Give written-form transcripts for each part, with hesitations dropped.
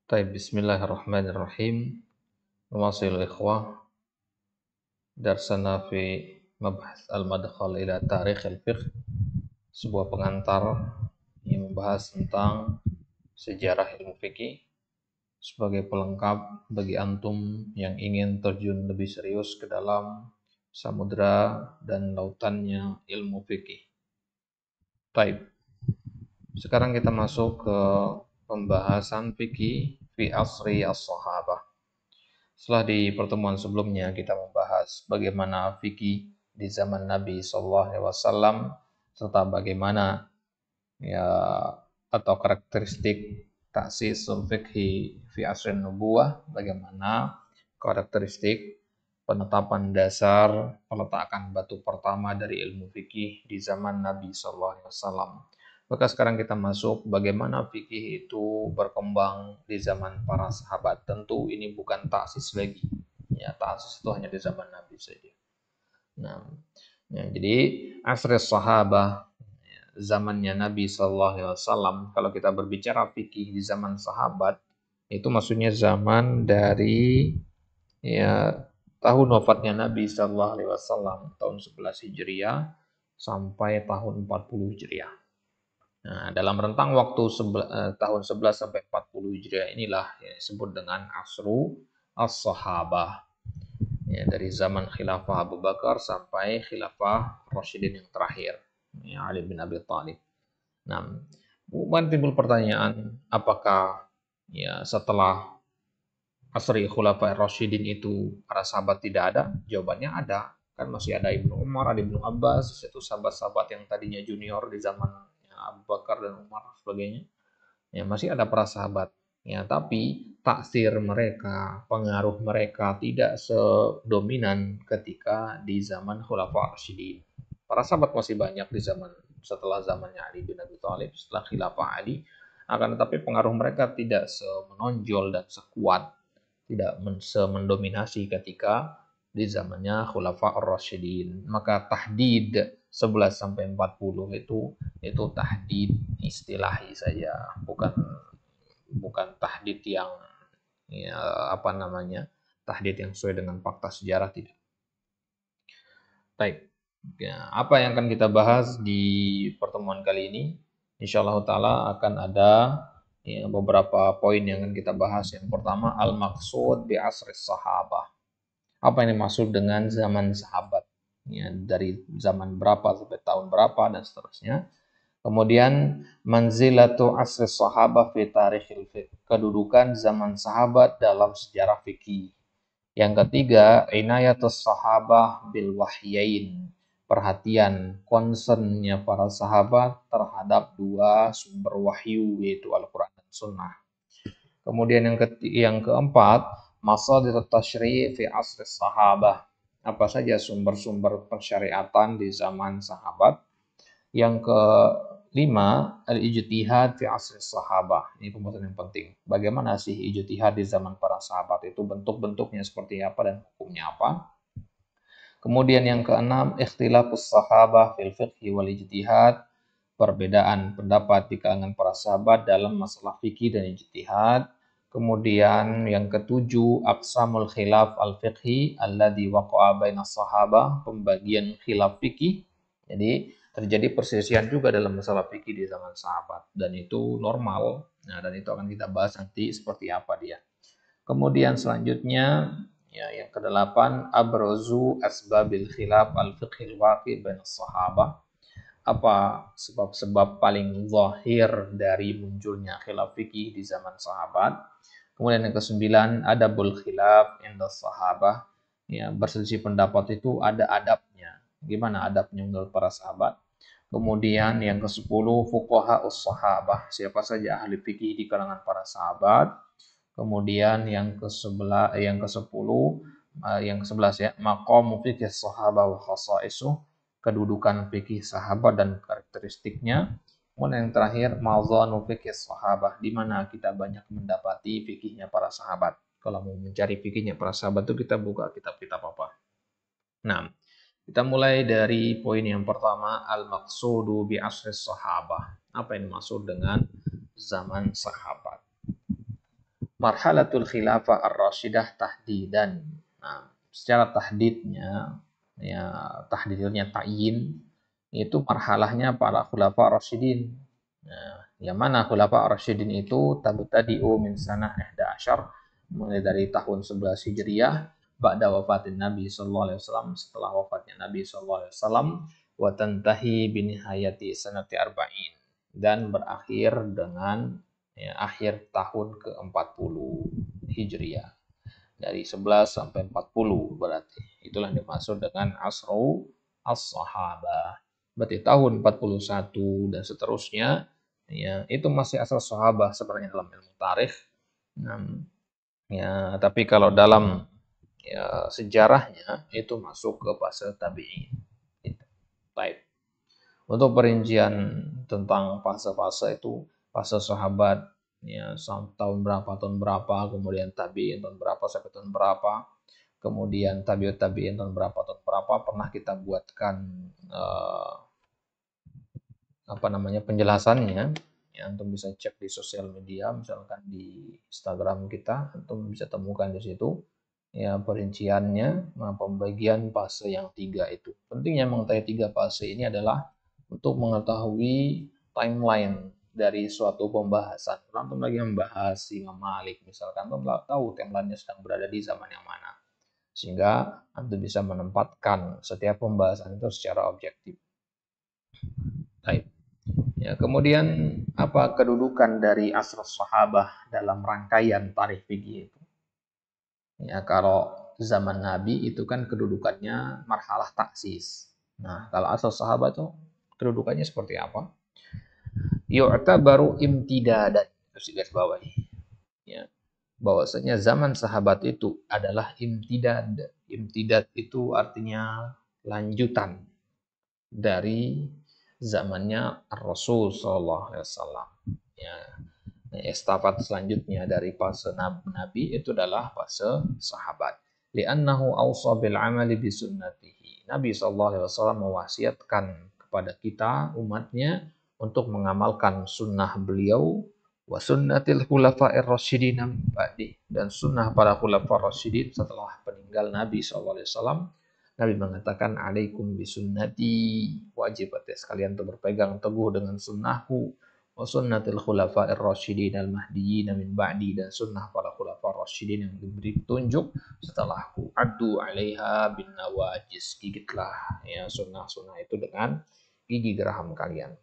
Baik, bismillahirrahmanirrahim. Nuwasil ikhwah darsana fi mabhas al-madkhal ila tarikh al-fiqh, sebuah pengantar yang membahas tentang sejarah ilmu fikih sebagai pelengkap bagi antum yang ingin terjun lebih serius ke dalam samudra dan lautannya ilmu fikih. Baik, sekarang kita masuk ke pembahasan fikih fi asri as-sahabah. Setelah di pertemuan sebelumnya kita membahas bagaimana fikih di zaman Nabi SAW serta bagaimana ya atau karakteristik taksisul fikhi fi asrin nubuwah, bagaimana karakteristik penetapan dasar peletakan batu pertama dari ilmu fikih di zaman Nabi SAW. Maka sekarang kita masuk bagaimana fikih itu berkembang di zaman para sahabat. Tentu ini bukan taksis lagi. Ya, taksis itu hanya di zaman Nabi saja. Nah, ya, jadi asri sahabah, zamannya Nabi SAW. Kalau kita berbicara fikih di zaman sahabat, itu maksudnya zaman dari ya tahun wafatnya Nabi SAW, tahun 11 Hijriah sampai tahun 40 Hijriah. Nah, dalam rentang waktu tahun 11 sampai 40 Hijriah inilah yang disebut dengan asru as-sahabah. Ya, dari zaman khilafah Abu Bakar sampai khilafah Rasyidin yang terakhir, ya, Ali bin Abi Thalib. Nah, bukan timbul pertanyaan, apakah ya setelah asri khulafah Rasyidin itu para sahabat tidak ada? Jawabannya ada. Kan masih ada Ibnu Umar, ada Ibnu Abbas, itu sahabat-sahabat yang tadinya junior di zaman Abu Bakar dan Umar sebagainya. Ya, masih ada para sahabat. Ya, tapi taksir mereka, pengaruh mereka tidak sedominan ketika di zaman Khulafaur Rasyidin. Para sahabat masih banyak di zaman setelah zamannya Ali bin Abi Thalib, setelah khilafah Ali. Akan tetapi pengaruh mereka tidak semenonjol dan sekuat, tidak semendominasi ketika di zamannya Khulafaur Rasyidin. Maka tahdid 11 sampai 40 itu tahdid istilahi saja, bukan tahdid yang ya, apa namanya, tahdid yang sesuai dengan fakta sejarah, tidak. Baik, ya, apa yang akan kita bahas di pertemuan kali ini? Insyaallah taala akan ada ya, beberapa poin yang akan kita bahas. Yang pertama, al-maqsud bi asri sahabah. Apa yang dimaksud dengan zaman sahabat? Ya, dari zaman berapa sampai tahun berapa dan seterusnya. Kemudian manzilatu asri sahabah fi tarikhil fiqh, kedudukan zaman sahabat dalam sejarah fikih. Yang ketiga, inayatus sahabah bil wahyain, perhatian concernnya para sahabat terhadap dua sumber wahyu, yaitu Al-Quran dan Sunnah. Kemudian yang keempat, masadir tasyri' fi asri sahabah, apa saja sumber-sumber pensyariatan di zaman sahabat. Yang kelima, al-ijtihad fi asri sahabah. Ini pembahasan yang penting. Bagaimana sih ijtihad di zaman para sahabat itu, bentuk-bentuknya seperti apa dan hukumnya apa. Kemudian yang keenam, ikhtilafus sahabah fil fiqhi wal ijtihad, perbedaan pendapat di kalangan para sahabat dalam masalah fikih dan ijtihad. Kemudian yang ketujuh, aqsamul khilaf al-fiqhi alladhi waqa'a bainas sahabah, pembagian khilaf fikih. Jadi terjadi perselisihan juga dalam masalah fikih di zaman sahabat, dan itu normal. Nah, dan itu akan kita bahas nanti seperti apa dia. Kemudian selanjutnya ya, yang kedelapan, abrozu asbabil khilaf al-fiqhil waqi' bainas sahabah, apa sebab-sebab paling zahir dari munculnya khilaf fikih di zaman sahabat. Kemudian yang kesembilan, adabul khilaf inda sahabah, ya, berselisih pendapat itu ada adabnya. Gimana adabnya menurut para sahabat? Kemudian yang ke-10, fuqaha us-sahabah, siapa saja ahli fikih di kalangan para sahabat. Kemudian yang ke-11, yang ke-11 ya, maqamu fikih sahabah wa khasaisuh, kedudukan fikih sahabat dan karakteristiknya. Kemudian yang terakhir, mazanu fikih sahabah, di mana kita banyak mendapati fikihnya para sahabat. Kalau mau mencari fikihnya para sahabat itu kita buka kitab-kitab apa. Nah, kita mulai dari poin yang pertama, al-maqsudu bi asri sahabah. Apa yang dimaksud dengan zaman sahabat? marhalatul khilafah ar-rasyidah tahdidan. Nah, secara tahdidnya, ya tahdidnya ta'yin, itu marhalahnya para khulafa rasyidin. Nah, yang mana khulafa rasyidin itu tabtadi'u min sanah 11, mulai dari tahun 11 Hijriah, ba'da wafatin Nabi sallallahu alaihi wasallam, setelah wafatnya Nabi sallallahu alaihi wasallam, wa tantahi bi nihayati sanati arba'in, dan berakhir dengan akhir tahun ke-40 Hijriah. Dari 11 sampai 40 berarti. Itulah yang dimaksud dengan asru as-sahabah. Berarti tahun 41 dan seterusnya, ya, itu masih asal sahabah sebenarnya dalam ilmu tarikh. Ya, tapi kalau dalam sejarahnya itu masuk ke fase tabi'in. Baik. Untuk perincian tentang fase-fase itu, fase sahabat ya tahun berapa, kemudian tabi'in tahun berapa sampai tahun berapa, kemudian tabi'ut tabi'in tahun berapa pernah kita buatkan penjelasannya. Ya, antum bisa cek di sosial media, misalkan di Instagram kita, antum bisa temukan di situ ya perinciannya, pembagian fase yang 3 itu. Pentingnya mengetahui 3 fase ini adalah untuk mengetahui timeline dari suatu pembahasan. Kalau antum lagi membahas Imam Malik misalkan, antum tahu timelinenya sedang berada di zaman yang mana, sehingga antum bisa menempatkan setiap pembahasan itu secara objektif. Baik. Ya, kemudian apa kedudukan dari asrus sahabah dalam rangkaian tarikh fikih itu? Ya, kalau zaman Nabi itu kan kedudukannya marhalah taksis. Nah, kalau asrus sahabat itu kedudukannya seperti apa? Yu'tabaru imtidadan, harus digaris bawahi. Ya, bahwasanya zaman sahabat itu adalah imtidad. Imtidad itu artinya lanjutan dari zamannya Rasul Sallallahu Alaihi Wasallam. Ya, estafet selanjutnya dari fase Nabi itu adalah fase sahabat. Li'annahu awsa bil amali bi sunnatihi. Nabi Sallallahu Alaihi Wasallam mewasiatkan kepada kita umatnya untuk mengamalkan sunnah beliau, wa sunnatil khulafa'ir rasyidin min ba'di, dan sunnah para khulafa rasyidin setelah peninggal Nabi Sallallahu Alaihi Wasallam. Nabi mengatakan, alaikum bisunnati, wajib atas kalian untuk berpegang teguh dengan sunnahku, wa sunnatil khulafa'ir rasyidin al-mahdiyyin min ba'di, dan sunnah para khulafa rasyidin yang diberi petunjuk setelahku. Addu 'alaiha bin nawajis, gigitlah ya sunnah-sunnah itu dengan gigi geraham kalian.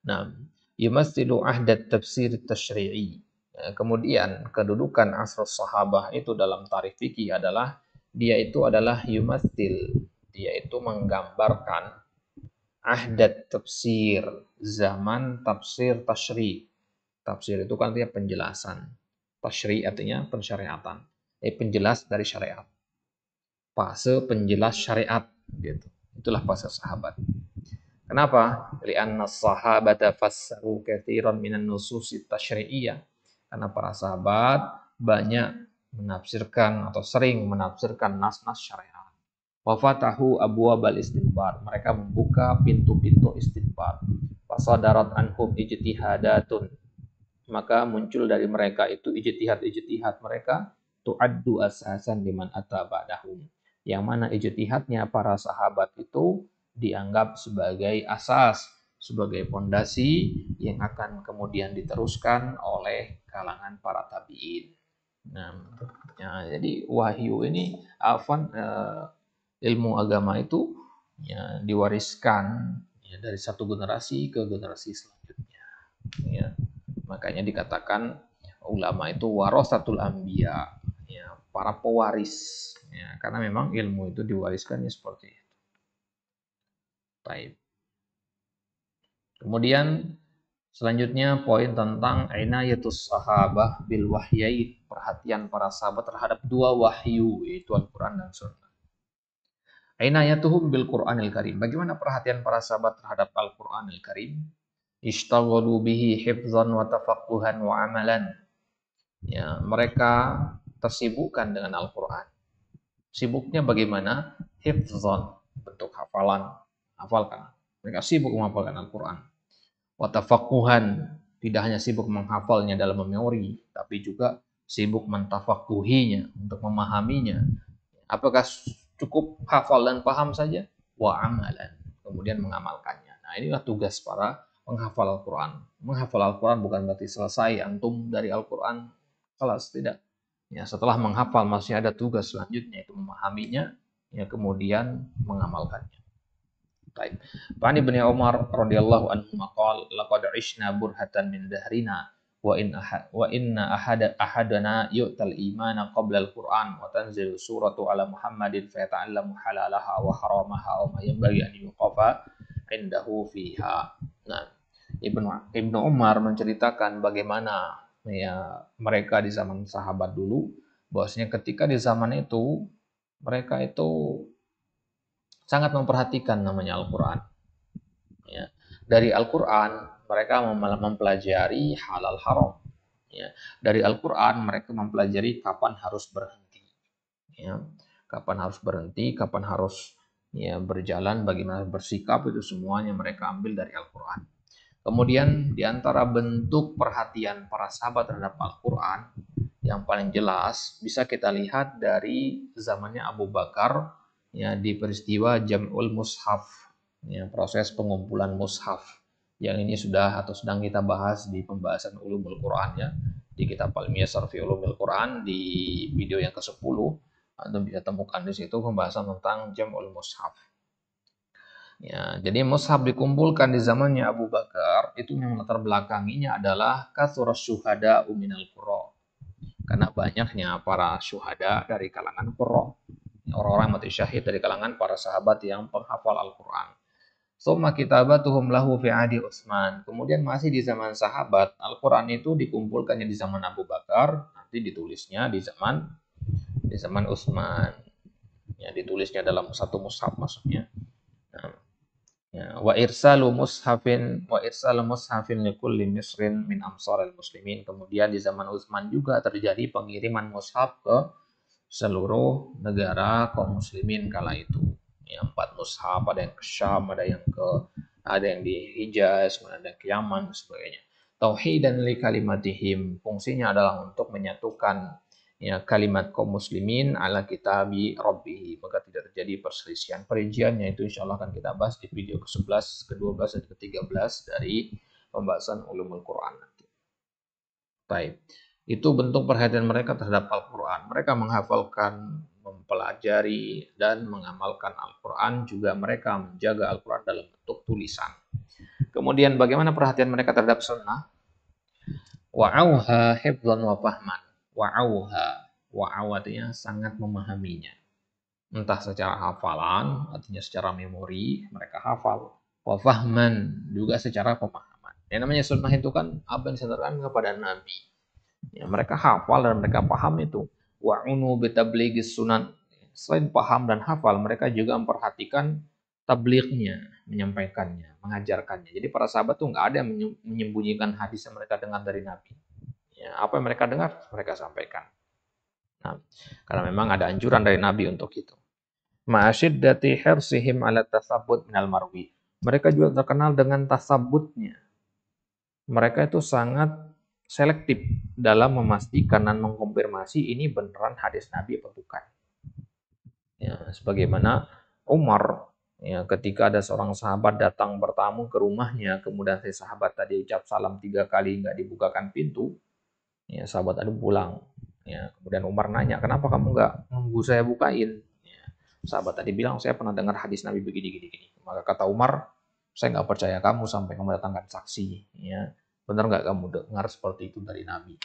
Nah, yumatsilu ahdat tafsir tasyri'i. Kemudian kedudukan asrus sahabah itu dalam tarikh fikih adalah dia itu adalah yumatsil, dia itu menggambarkan ahdat tafsir, zaman tafsir tasyri'. Tafsir itu kan artinya penjelasan. Tasyri' artinya pensyariatan. Penjelas dari syariat. Fase penjelas syariat gitu. Itulah fase sahabat. Kenapa? Li'anna sahabata fassaru katsiran minan nususi tasyri'iyah. Karena para sahabat banyak menafsirkan atau sering menafsirkan nas-nas syariat. Wa fatahu abwabal istinbar. Mereka membuka pintu-pintu istinbar. Fasadarat anhum ijtihadatun. Maka muncul dari mereka itu ijtihad mereka tu'addu asasan liman ata ba'dahum. Yang mana ijtihadnya para sahabat itu dianggap sebagai asas, sebagai pondasi yang akan kemudian diteruskan oleh kalangan para tabi'in. Nah, ya, jadi wahyu ini ilmu agama itu ya diwariskan ya, dari satu generasi ke generasi selanjutnya. Ya, makanya dikatakan ulama itu warasatul anbiya, ya, para pewaris. Ya, karena memang ilmu itu diwariskannya seperti itu. Baik. Kemudian selanjutnya poin tentang inayatus sahabah bil wahyain, perhatian para sahabat terhadap dua wahyu, yaitu Al-Qur'an dan Sunnah. Inayatuhum bil Qur'anil Karim. Bagaimana perhatian para sahabat terhadap Al-Qur'anil Karim? Ishtaghalu bihi hifzan wa tafaqquhan wa amalan. Ya, mereka tersibukkan dengan Al-Qur'an. Sibuknya bagaimana? Hifzan, bentuk hafalan, hafalkan. Mereka sibuk menghafalkan Al-Qur'an. Wa tafaqquhan, tidak hanya sibuk menghafalnya dalam memori, tapi juga sibuk mentafakuhinya, untuk memahaminya. Apakah cukup hafal dan paham saja? Wa amalan, kemudian mengamalkannya. Nah, inilah tugas para menghafal Al-Quran. Menghafal Al-Quran bukan berarti selesai antum dari Al-Quran kelas, tidak. Ya, setelah menghafal masih ada tugas selanjutnya, itu memahaminya, ya, kemudian mengamalkannya. Baik. Fani bin Umar radhiyallahu anhu maqal laqad ishna burhatan min dahrina wa inna ahadana yu'tal imana qabla al-Qur'an wa tanzilu suratu ala Muhammadin fa yata'allamu halalaha wa haramaha wa ma yanbaghi an yuqafa indahu fiha. Nah, Ibnu Umar menceritakan bagaimana ya mereka di zaman sahabat dulu, bahwasanya ketika di zaman itu mereka itu sangat memperhatikan namanya Al-Quran. Ya. Dari Al-Quran mereka mempelajari halal haram. Ya. Dari Al-Quran mereka mempelajari kapan harus berhenti. Ya. Kapan harus berhenti, kapan harus ya berjalan, bagaimana bersikap, itu semuanya mereka ambil dari Al-Quran. Kemudian di antara bentuk perhatian para sahabat terhadap Al-Quran yang paling jelas bisa kita lihat dari zamannya Abu Bakar, ya, di peristiwa Jam'ul Mushaf, ya, proses pengumpulan mushaf, yang ini sudah atau sedang kita bahas di pembahasan Ulumul Quran, ya, di kitab Al-Miyasar fi Ulumul Quran di video yang ke-10. Anda bisa temukan di situ pembahasan tentang Jam'ul Mushaf. Ya, jadi mushaf dikumpulkan di zamannya Abu Bakar, itu yang latar belakanginya adalah kasur syuhada uminal qura. Karena banyaknya para syuhada dari kalangan qurra, orang-orang mati syahid dari kalangan para sahabat yang penghafal Al-Quran. Summa kitabatuhum lahu fi adi Utsman. Kemudian masih di zaman sahabat, Al-Quran itu dikumpulkannya di zaman Abu Bakar, nanti ditulisnya di zaman Utsman. Ya, ditulisnya dalam satu mushaf maksudnya. Nah, ya, wa irsalu mushafin likulli misrin min amsaril muslimin. Kemudian di zaman Utsman juga terjadi pengiriman mushaf ke seluruh negara kaum muslimin kala itu. Ya, 4 mushaf, ada yang ke Syam, ada yang di Hijaz, ada yang ke Yaman dan sebagainya. Tauhidan li kalimatihim, fungsinya adalah untuk menyatukan ya kalimat kaum muslimin ala kitabi rabbih, maka tidak terjadi perselisihan. Perinciannya itu insyaallah akan kita bahas di video ke-11, ke-12 dan ke-13 dari pembahasan ulumul Quran nanti. Baik. Itu bentuk perhatian mereka terhadap Al-Quran. Mereka menghafalkan, mempelajari, dan mengamalkan Al-Quran. Juga mereka menjaga Al-Quran dalam bentuk tulisan. Kemudian bagaimana perhatian mereka terhadap sunnah? Wa'auha hifdhan wa fahman. Wa'au artinya sangat memahaminya. Entah secara hafalan, artinya secara memori, mereka hafal. Wa fahman, juga secara pemahaman. Yang namanya sunnah itu kan apa yang disandarkan kepada Nabi. Ya, mereka hafal dan mereka paham itu. Wa'unu bitablighis sunan. Selain paham dan hafal, mereka juga memperhatikan tablighnya, menyampaikannya, mengajarkannya. Jadi para sahabat tuh nggak ada yang menyembunyikan hadis yang mereka dengar dari Nabi. Ya, apa yang mereka dengar, mereka sampaikan. Nah, karena memang ada anjuran dari Nabi untuk itu. Ma'asyiddati hirsihim ala tasabbut minal marwi. Mereka juga terkenal dengan tasabbutnya. Mereka itu sangat selektif dalam memastikan dan mengkonfirmasi ini beneran hadis Nabi atau bukan. Ya, sebagaimana Umar, ya, ketika ada seorang sahabat datang bertamu ke rumahnya, kemudian si sahabat tadi ucap salam 3 kali nggak dibukakan pintu, ya, sahabat tadi pulang. Ya, kemudian Umar nanya, kenapa kamu nggak nunggu saya bukain? Ya, sahabat tadi bilang, saya pernah dengar hadis Nabi begini. Maka kata Umar, saya nggak percaya kamu sampai kamu datangkan saksi. Ya, benar nggak kamu dengar seperti itu dari Nabi?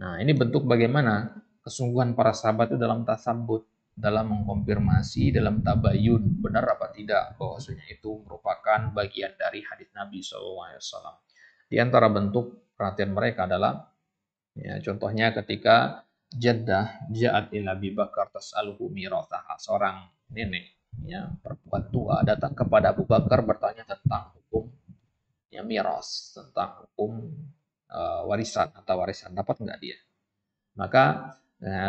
Nah, ini bentuk bagaimana kesungguhan para sahabat itu dalam tasambut, dalam mengkonfirmasi, dalam tabayun, benar apa tidak bahwasanya itu merupakan bagian dari hadis Nabi SAW. Di antara bentuk perhatian mereka adalah, ya, contohnya ketika Jaddah ja'at ila Abi Bakar tas'aluhu mirathaha, seorang nenek, ya, perempuan tua datang kepada Abu Bakar bertanya tentang hukum, ya, miras, tentang hukum warisan, atau warisan dapat nggak dia. Maka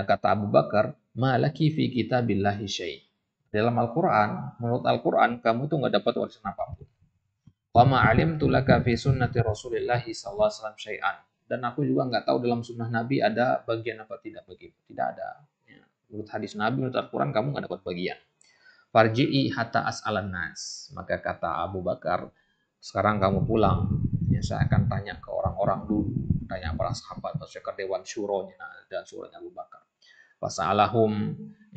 kata Abu Bakar, malaki fi kitabillahi syai'. Dalam Al-Quran, menurut Al-Quran kamu tuh nggak dapat warisan apapun. Wa ma 'alimtu laka fi sunnati Rasulillah sallallahu alaihi wasallam syai'an. Dan aku juga nggak tahu dalam sunnah Nabi ada bagian apa tidak begitu. Tidak ada. Ya. Menurut hadis Nabi, menurut Al-Quran, kamu nggak dapat bagian. Farji'i hatta as'alan nas. Maka kata Abu Bakar, sekarang kamu pulang. Ya, saya akan tanya ke orang-orang dulu. Tanya para sahabat, maksudnya ke Dewan Syuronya dan Syuronya Abu Bakar. Fasa'alahum.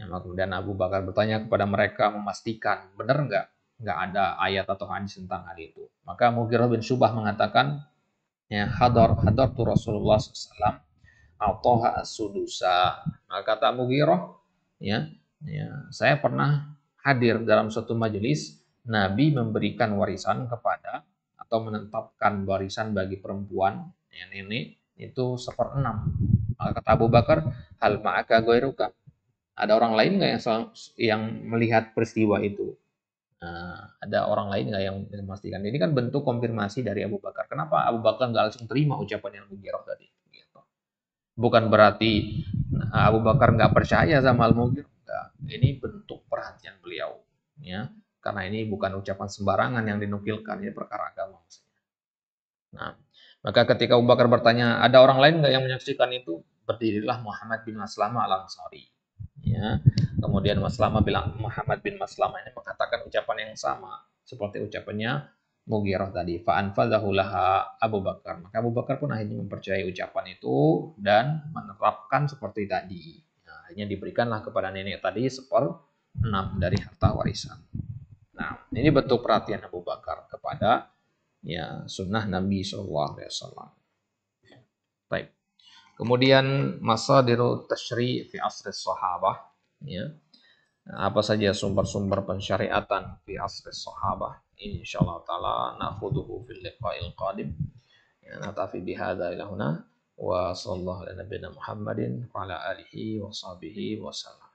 Ya, kemudian Abu Bakar bertanya kepada mereka, memastikan, benar nggak ada ayat atau hadis tentang hal itu. Maka Mughirah bin Syubah mengatakan, ya, hadar tu Rasulullah SAW atoha as-sudusa. Maka kata Mughirah, ya, saya pernah hadir dalam suatu majelis Nabi memberikan warisan kepada atau menetapkan warisan bagi perempuan, ya, nenek itu 1/6. Maka kata Abu Bakar, hal ma'aka ghairuka, ada orang lain nggak yang melihat peristiwa itu? Nah, ada orang lain nggak yang memastikan? Ini kan bentuk konfirmasi dari Abu Bakar. Kenapa Abu Bakar nggak langsung terima ucapan yang Mughirah tadi? Gitu. Bukan berarti Abu Bakar nggak percaya sama Al-Mughirah. Ini bentuk perhatian beliau. Ya, karena ini bukan ucapan sembarangan yang dinukilkan, ini perkara agama. Nah, maka ketika Abu Bakar bertanya, ada orang lain nggak yang menyaksikan itu? Berdirilah Muhammad bin Maslamah Al-Ansari. Ya, kemudian Muhammad bin Maslamah ini mengatakan ucapan yang sama seperti ucapannya Mughirah tadi. Fa'anfadzahu laha Abu Bakar. Maka Abu Bakar pun akhirnya mempercayai ucapan itu dan menerapkan seperti tadi. Nah, akhirnya diberikanlah kepada nenek tadi 1/6 dari harta warisan. Nah, ini bentuk perhatian Abu Bakar kepada, ya, sunnah Nabi SAW. Baik. Kemudian masadiru tasyri' fi asri sahabah, ya. Apa saja sumber-sumber pensyariatan fi asri sahabah? Insyaallah taala nakhudhuhu fil liqa'il qadim. Ya, natafi bihadza ila huna wa sallallahu ala nabiyina Muhammadin wa ala alihi wa sahbihi wa sallam.